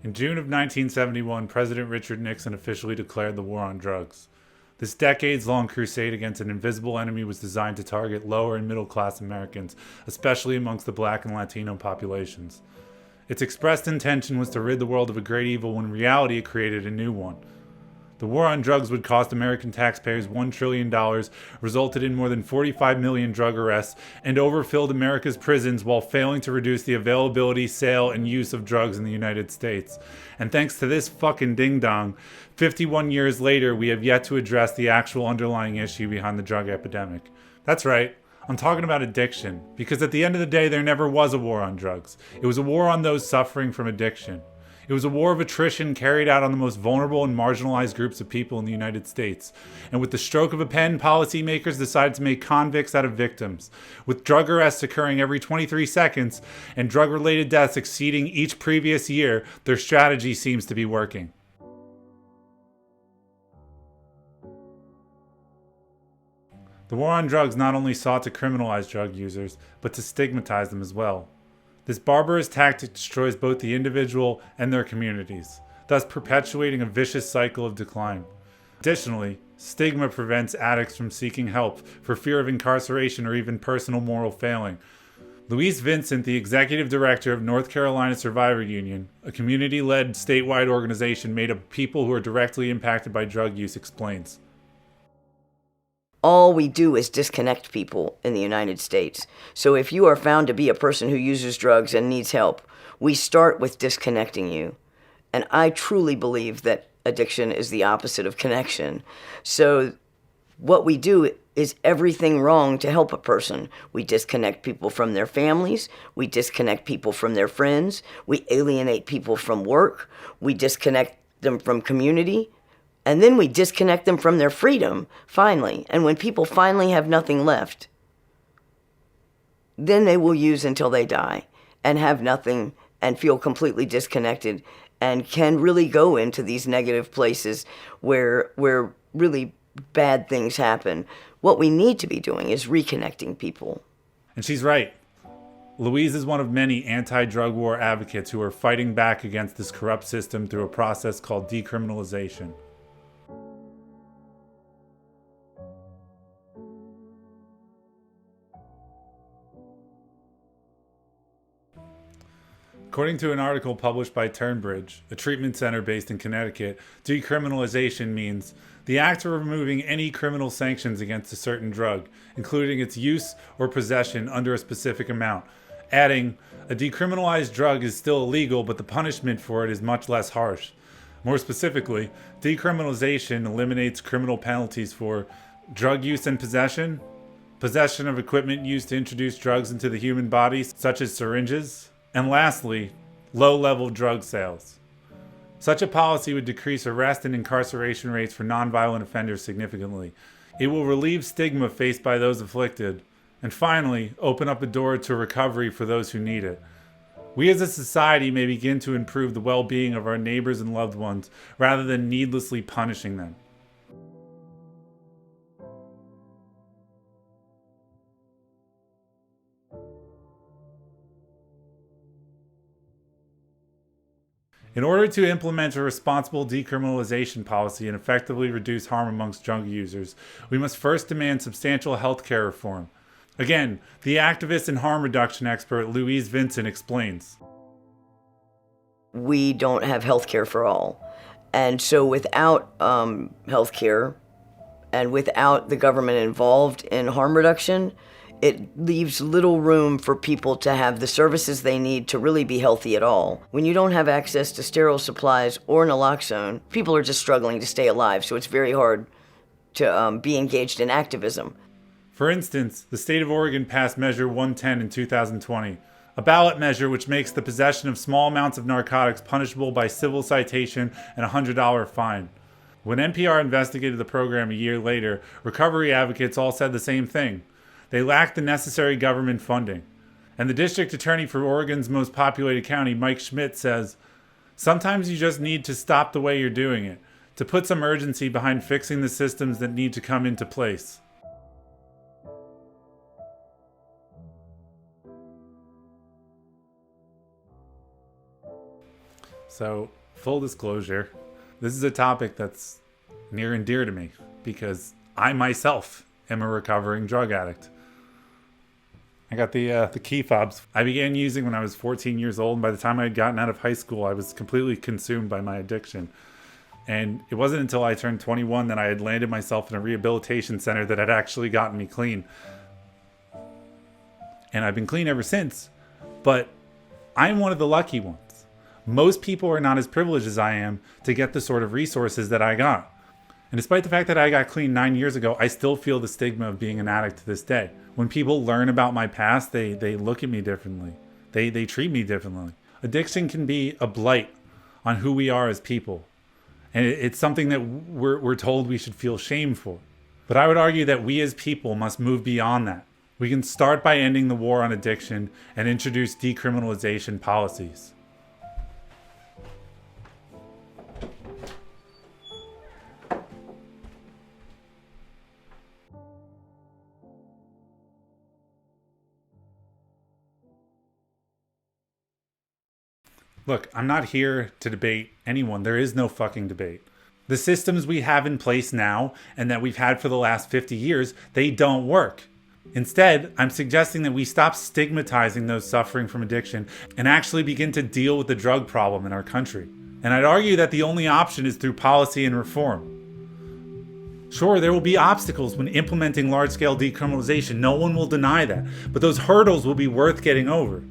In June of 1971, President Richard Nixon officially declared the war on drugs. This decades-long crusade against an invisible enemy was designed to target lower and middle-class Americans, especially amongst the Black and Latino populations. Its expressed intention was to rid the world of a great evil when in reality it created a new one. The war on drugs would cost American taxpayers $1 trillion, resulted in more than 45 million drug arrests, and overfilled America's prisons while failing to reduce the availability, sale, and use of drugs in the United States. And thanks to this fucking ding-dong, 51 years later, we have yet to address the actual underlying issue behind the drug epidemic. That's right. I'm talking about addiction, because at the end of the day, there never was a war on drugs. It was a war on those suffering from addiction. It was a war of attrition carried out on the most vulnerable and marginalized groups of people in the United States. And with the stroke of a pen, policymakers decided to make convicts out of victims. With drug arrests occurring every 23 seconds and drug-related deaths exceeding each previous year, their strategy seems to be working. The war on drugs not only sought to criminalize drug users, but to stigmatize them as well. This barbarous tactic destroys both the individual and their communities, thus perpetuating a vicious cycle of decline. Additionally, stigma prevents addicts from seeking help for fear of incarceration or even personal moral failing. Louise Vincent, the executive director of North Carolina Survivor Union, a community-led statewide organization made up of people who are directly impacted by drug use, explains. All we do is disconnect people in the United States. So if you are found to be a person who uses drugs and needs help, we start with disconnecting you. And I truly believe that addiction is the opposite of connection. So what we do is everything wrong to help a person. We disconnect people from their families. We disconnect people from their friends. We alienate people from work. We disconnect them from community. And then we disconnect them from their freedom, finally. And when people finally have nothing left, then they will use until they die and have nothing and feel completely disconnected and can really go into these negative places where really bad things happen. What we need to be doing is reconnecting people. And she's right. Louise is one of many anti-drug war advocates who are fighting back against this corrupt system through a process called decriminalization. According to an article published by Turnbridge, a treatment center based in Connecticut, decriminalization means the act of removing any criminal sanctions against a certain drug, including its use or possession under a specific amount, adding, a decriminalized drug is still illegal, but the punishment for it is much less harsh. More specifically, decriminalization eliminates criminal penalties for drug use and possession, possession of equipment used to introduce drugs into the human body, such as syringes, and lastly, low-level drug sales. Such a policy would decrease arrest and incarceration rates for nonviolent offenders significantly. It will relieve stigma faced by those afflicted, and finally, open up a door to recovery for those who need it. We as a society may begin to improve the well-being of our neighbors and loved ones rather than needlessly punishing them. In order to implement a responsible decriminalization policy and effectively reduce harm amongst drug users, we must first demand substantial healthcare reform. Again, the activist and harm reduction expert Louise Vincent explains. We don't have healthcare for all. And so without healthcare and without the government involved in harm reduction, it leaves little room for people to have the services they need to really be healthy at all. When you don't have access to sterile supplies or naloxone, people are just struggling to stay alive, so it's very hard to be engaged in activism. For instance, the state of Oregon passed Measure 110 in 2020, a ballot measure which makes the possession of small amounts of narcotics punishable by civil citation and a $100 fine. When NPR investigated the program a year later, recovery advocates all said the same thing. They lacked the necessary government funding. And the district attorney for Oregon's most populated county, Mike Schmidt, says, sometimes you just need to stop the way you're doing it, to put some urgency behind fixing the systems that need to come into place. So, full disclosure, this is a topic that's near and dear to me because I myself am a recovering drug addict. I got the key fobs. I began using when I was 14 years old, and by the time I had gotten out of high school, I was completely consumed by my addiction. And it wasn't until I turned 21 that I had landed myself in a rehabilitation center that had actually gotten me clean. And I've been clean ever since, but I'm one of the lucky ones. Most people are not as privileged as I am to get the sort of resources that I got. And despite the fact that I got clean 9 years ago, I still feel the stigma of being an addict to this day. When people learn about my past, they look at me differently. They treat me differently. Addiction can be a blight on who we are as people. And it's something that we're told we should feel shame for. But I would argue that we as people must move beyond that. We can start by ending the war on addiction and introduce decriminalization policies. Look, I'm not here to debate anyone. There is no fucking debate. The systems we have in place now and that we've had for the last 50 years, they don't work. Instead, I'm suggesting that we stop stigmatizing those suffering from addiction and actually begin to deal with the drug problem in our country. And I'd argue that the only option is through policy and reform. Sure, there will be obstacles when implementing large-scale decriminalization. No one will deny that. But those hurdles will be worth getting over.